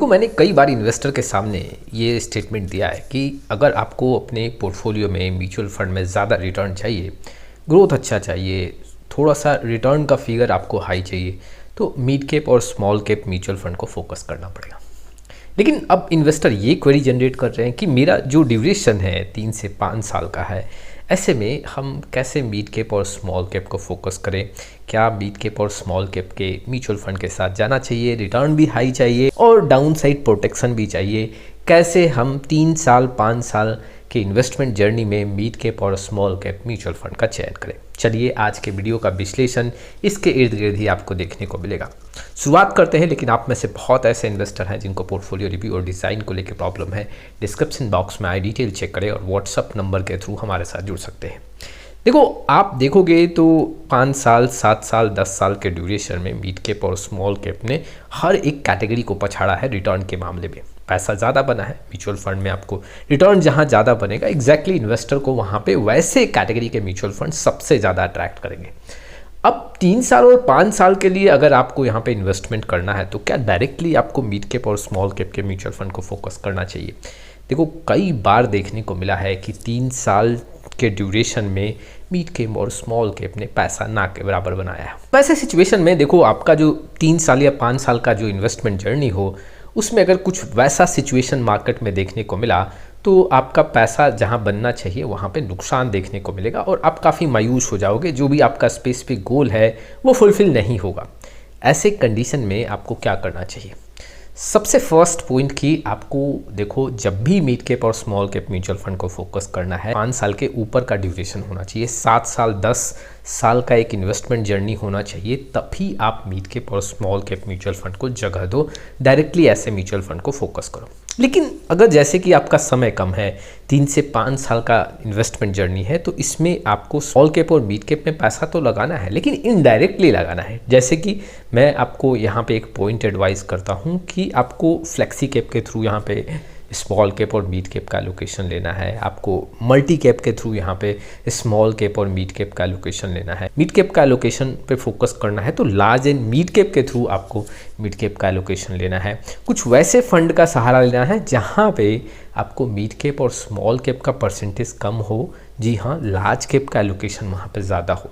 देखो, मैंने कई बार इन्वेस्टर के सामने ये स्टेटमेंट दिया है कि अगर आपको अपने पोर्टफोलियो में म्यूचुअल फंड में ज़्यादा रिटर्न चाहिए, ग्रोथ अच्छा चाहिए, थोड़ा सा रिटर्न का फिगर आपको हाई चाहिए, तो मिड कैप और स्मॉल कैप म्यूचुअल फंड को फोकस करना पड़ेगा। लेकिन अब इन्वेस्टर ये क्वेरी जनरेट कर रहे हैं कि मेरा जो ड्यूरेशन है 3 से 5 साल का है, ऐसे में हम कैसे मिड कैप और स्मॉल कैप को फोकस करें। क्या मिड कैप और स्मॉल कैप के म्यूचुअल फंड के साथ जाना चाहिए, रिटर्न भी हाई चाहिए और डाउन साइड प्रोटेक्शन भी चाहिए। कैसे हम 3 साल 5 साल के इन्वेस्टमेंट जर्नी में मिड कैप और स्मॉल कैप म्यूचुअल फंड का चयन करें। चलिए आज के वीडियो का विश्लेषण इसके इर्द गिर्द ही आपको देखने को मिलेगा। शुरुआत करते हैं, लेकिन आप में से बहुत ऐसे इन्वेस्टर हैं जिनको पोर्टफोलियो रिव्यू और डिज़ाइन को लेकर प्रॉब्लम है। डिस्क्रिप्शन बॉक्स में आई डिटेल चेक करें और व्हाट्सअप नंबर के थ्रू हमारे साथ जुड़ सकते हैं। देखो, आप देखोगे तो 5 साल 7 साल 10 साल के ड्यूरेशन में मिड कैप और स्मॉल कैप ने हर एक कैटेगरी को पछाड़ा है। रिटर्न के मामले में पैसा ज़्यादा बना है, म्यूचुअल फंड में आपको रिटर्न जहां ज़्यादा बनेगा, एग्जैक्टली इन्वेस्टर को वहां पे वैसे कैटेगरी के म्यूचुअल फंड सबसे ज़्यादा अट्रैक्ट करेंगे। अब 3 साल और 5 साल के लिए अगर आपको यहाँ पे इन्वेस्टमेंट करना है तो क्या डायरेक्टली आपको मिड कैप और स्मॉल कैप के म्यूचुअल फंड को फोकस करना चाहिए। देखो, कई बार देखने को मिला है कि 3 साल के ड्यूरेशन में मिड कैप और स्मॉल कैप ने पैसा ना के बराबर बनाया है। वैसे सिचुएशन में देखो, आपका जो 3 साल या 5 साल का जो इन्वेस्टमेंट जर्नी हो, उसमें अगर कुछ वैसा सिचुएशन मार्केट में देखने को मिला तो आपका पैसा जहां बनना चाहिए वहां पे नुकसान देखने को मिलेगा और आप काफ़ी मायूस हो जाओगे। जो भी आपका स्पेसिफिक गोल है वो फुलफिल नहीं होगा। ऐसे कंडीशन में आपको क्या करना चाहिए? सबसे फर्स्ट पॉइंट कि आपको देखो, जब भी मिड कैप और स्मॉल कैप म्यूचुअल फंड को फोकस करना है, 5 साल के ऊपर का ड्यूरेशन होना चाहिए, 7 साल 10 साल का एक इन्वेस्टमेंट जर्नी होना चाहिए, तभी आप मिड कैप और स्मॉल कैप म्यूचुअल फंड को जगह दो, डायरेक्टली ऐसे म्यूचुअल फंड को फोकस करो। लेकिन अगर जैसे कि आपका समय कम है, 3 से 5 साल का इन्वेस्टमेंट जर्नी है, तो इसमें आपको स्मॉल कैप और मिड कैप में पैसा तो लगाना है, लेकिन इनडायरेक्टली लगाना है। जैसे कि मैं आपको यहाँ पे एक पॉइंट एडवाइस करता हूँ कि आपको फ्लेक्सी कैप के थ्रू यहाँ पे स्मॉल कैप और मिड कैप का एलोकेशन लेना है, आपको मल्टी कैप के थ्रू यहाँ पे स्मॉल कैप और मिड कैप का एलोकेशन लेना है। मिड कैप का एलोकेशन पे फोकस करना है तो लार्ज एंड मिड कैप के थ्रू आपको मिड कैप का एलोकेशन लेना है। कुछ वैसे फंड का सहारा लेना है जहाँ पे आपको मिड कैप और स्मॉल कैप का परसेंटेज कम हो, जी हाँ, लार्ज कैप का एलोकेशन वहाँ पे ज़्यादा हो।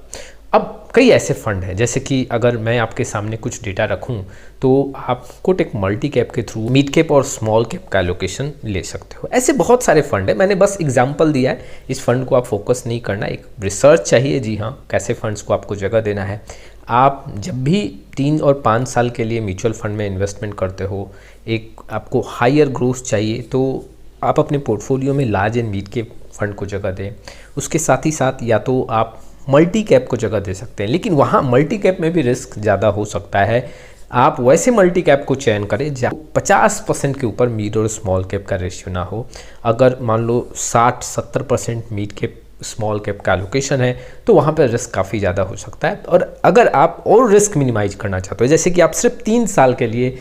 अब कई ऐसे फंड हैं, जैसे कि अगर मैं आपके सामने कुछ डेटा रखूं तो आप कोटक मल्टी कैप के थ्रू मिड कैप और स्मॉल कैप का एलोकेशन ले सकते हो। ऐसे बहुत सारे फंड है, मैंने बस एग्जांपल दिया है। इस फंड को आप फोकस नहीं करना, एक रिसर्च चाहिए, जी हाँ, कैसे फंड्स को आपको जगह देना है। आप जब भी 3 और 5 साल के लिए म्यूचुअल फंड में इन्वेस्टमेंट करते हो, एक आपको हायर ग्रोथ चाहिए, तो आप अपने पोर्टफोलियो में large and mid cap fund को जगह दें। उसके साथ ही साथ या तो आप मल्टी कैप को जगह दे सकते हैं, लेकिन वहाँ मल्टी कैप में भी रिस्क ज़्यादा हो सकता है। आप वैसे मल्टी कैप को चयन करें जहाँ 50% के ऊपर मिड और स्मॉल कैप का रेशियो ना हो। अगर मान लो 60-70% मिड कैप स्मॉल कैप का एलोकेशन है तो वहाँ पर रिस्क काफ़ी ज़्यादा हो सकता है। और अगर आप और रिस्क मिनिमाइज करना चाहते हो, जैसे कि आप सिर्फ 3 साल के लिए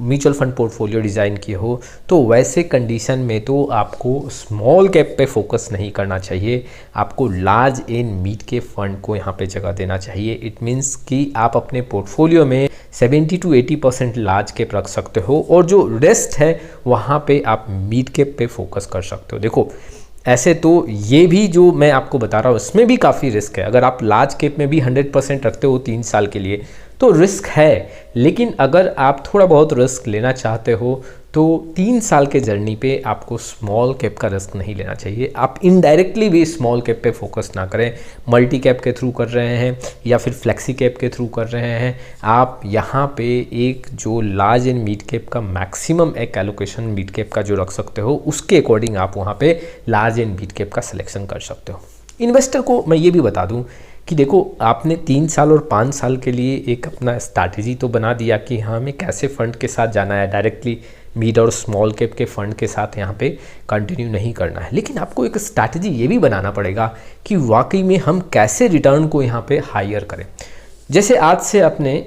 म्यूचुअल फंड पोर्टफोलियो डिज़ाइन किए हो, तो वैसे कंडीशन में तो आपको स्मॉल कैप पे फोकस नहीं करना चाहिए, आपको large and mid cap fund को यहाँ पे जगह देना चाहिए। इट मीन्स कि आप अपने पोर्टफोलियो में 70 to 80% लार्ज कैप रख सकते हो और जो रेस्ट है वहाँ पे आप मिड कैप पे फोकस कर सकते हो। देखो, ऐसे तो ये भी जो मैं आपको बता रहा हूँ इसमें भी काफ़ी रिस्क है। अगर आप लार्ज कैप में भी 100% रखते हो 3 साल के लिए तो रिस्क है, लेकिन अगर आप थोड़ा बहुत रिस्क लेना चाहते हो तो 3 साल के जर्नी पे आपको स्मॉल कैप का रिस्क नहीं लेना चाहिए। आप इनडायरेक्टली भी स्मॉल कैप पे फोकस ना करें, मल्टी कैप के थ्रू कर रहे हैं या फिर फ्लेक्सी कैप के थ्रू कर रहे हैं, आप यहाँ पे एक जो लार्ज एंड मिड कैप का मैक्सिमम एक एलोकेशन मिड कैप का जो रख सकते हो, उसके अकॉर्डिंग आप वहाँ पे लार्ज एंड मिड कैप का सिलेक्शन कर सकते हो। इन्वेस्टर को मैं ये भी बता दूं कि देखो, आपने 3 साल और 5 साल के लिए एक अपना स्ट्रैटेजी तो बना दिया कि हाँ, हमें कैसे फंड के साथ जाना है, डायरेक्टली मिड और स्मॉल कैप के फंड के साथ यहाँ पे कंटिन्यू नहीं करना है। लेकिन आपको एक स्ट्रैटेजी ये भी बनाना पड़ेगा कि वाकई में हम कैसे रिटर्न को यहाँ पे हायर करें। जैसे आज से आपने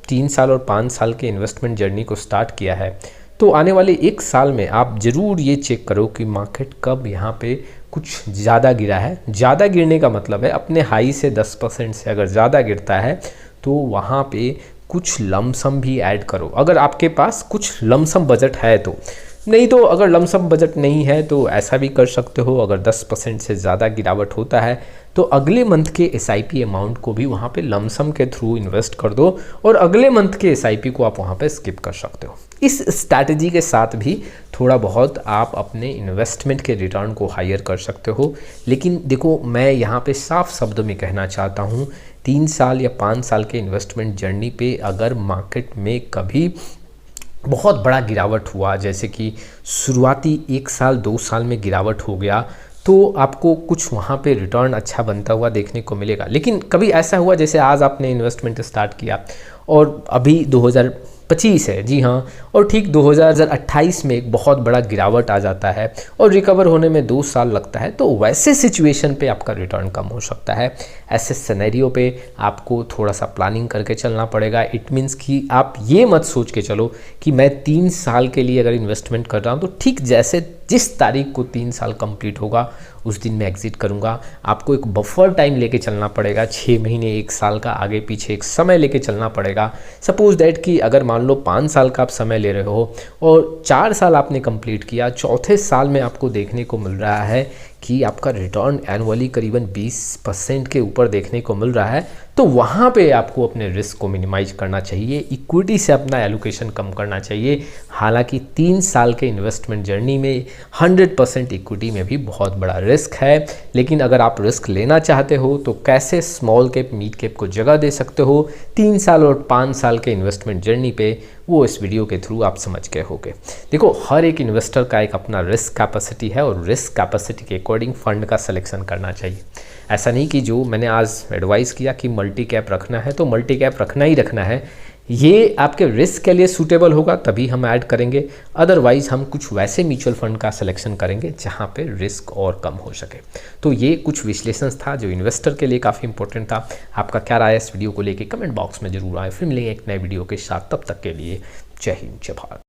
3 साल और 5 साल के इन्वेस्टमेंट जर्नी को स्टार्ट किया है, तो आने वाले 1 साल में आप ज़रूर ये चेक करो कि मार्केट कब यहाँ पे कुछ ज़्यादा गिरा है। ज़्यादा गिरने का मतलब है अपने हाई से 10% से अगर ज़्यादा गिरता है तो वहाँ पे कुछ लमसम भी ऐड करो, अगर आपके पास कुछ लमसम बजट है तो। नहीं तो अगर लमसम बजट नहीं है तो ऐसा भी कर सकते हो, अगर 10% से ज़्यादा गिरावट होता है तो अगले मंथ के SIP अमाउंट को भी वहाँ पे लमसम के थ्रू इन्वेस्ट कर दो और अगले मंथ के SIP को आप वहाँ पे स्किप कर सकते हो। इस स्ट्रैटेजी के साथ भी थोड़ा बहुत आप अपने इन्वेस्टमेंट के रिटर्न को हायर कर सकते हो। लेकिन देखो, मैं यहाँ पे साफ शब्दों में कहना चाहता हूँ, 3 साल या 5 साल के इन्वेस्टमेंट जर्नी पे अगर मार्केट में कभी बहुत बड़ा गिरावट हुआ, जैसे कि शुरुआती 1 साल 2 साल में गिरावट हो गया, तो आपको कुछ वहाँ पे रिटर्न अच्छा बनता हुआ देखने को मिलेगा। लेकिन कभी ऐसा हुआ जैसे आज आपने इन्वेस्टमेंट स्टार्ट किया और अभी 2025 है, जी हाँ, और ठीक 2028 में एक बहुत बड़ा गिरावट आ जाता है और रिकवर होने में 2 साल लगता है, तो वैसे सिचुएशन पे आपका रिटर्न कम हो सकता है। ऐसे सिनेरियो पे आपको थोड़ा सा प्लानिंग करके चलना पड़ेगा। इट मीन्स कि आप ये मत सोच के चलो कि मैं 3 साल के लिए अगर इन्वेस्टमेंट कर रहा हूँ तो ठीक जैसे जिस तारीख को 3 साल कंप्लीट होगा उस दिन मैं एग्जिट करूँगा। आपको एक बफर टाइम लेके चलना पड़ेगा, 6 महीने 1 साल का आगे पीछे एक समय लेके चलना पड़ेगा। सपोज दैट कि अगर मान लो 5 साल का आप समय ले रहे हो और 4 साल आपने कंप्लीट किया, चौथे साल में आपको देखने को मिल रहा है कि आपका रिटर्न एनुअली करीबन 20% के ऊपर देखने को मिल रहा है, तो वहाँ पे आपको अपने रिस्क को मिनिमाइज करना चाहिए, इक्विटी से अपना एलोकेशन कम करना चाहिए। हालांकि 3 साल के इन्वेस्टमेंट जर्नी में 100% इक्विटी में भी बहुत बड़ा रिस्क है, लेकिन अगर आप रिस्क लेना चाहते हो तो कैसे स्मॉल कैप मिड कैप को जगह दे सकते हो 3 साल और 5 साल के इन्वेस्टमेंट जर्नी पे, वो इस वीडियो के थ्रू आप समझ गए होंगे। देखो, हर एक इन्वेस्टर का एक अपना रिस्क कैपेसिटी है और रिस्क कैपेसिटी के अकॉर्डिंग फंड का सिलेक्शन करना चाहिए। ऐसा नहीं कि जो मैंने आज एडवाइस किया कि मल्टी कैप रखना है तो मल्टी कैप रखना ही रखना है, ये आपके रिस्क के लिए सूटेबल होगा तभी हम ऐड करेंगे, अदरवाइज हम कुछ वैसे म्यूचुअल फंड का सिलेक्शन करेंगे जहां पे रिस्क और कम हो सके। तो ये कुछ विश्लेषण था जो इन्वेस्टर के लिए काफ़ी इंपॉर्टेंट था। आपका क्या राय है इस वीडियो को लेके कमेंट बॉक्स में जरूर आए। फिर मिलेंगे एक नए वीडियो के साथ, तब तक के लिए जय हिंद जय भारत।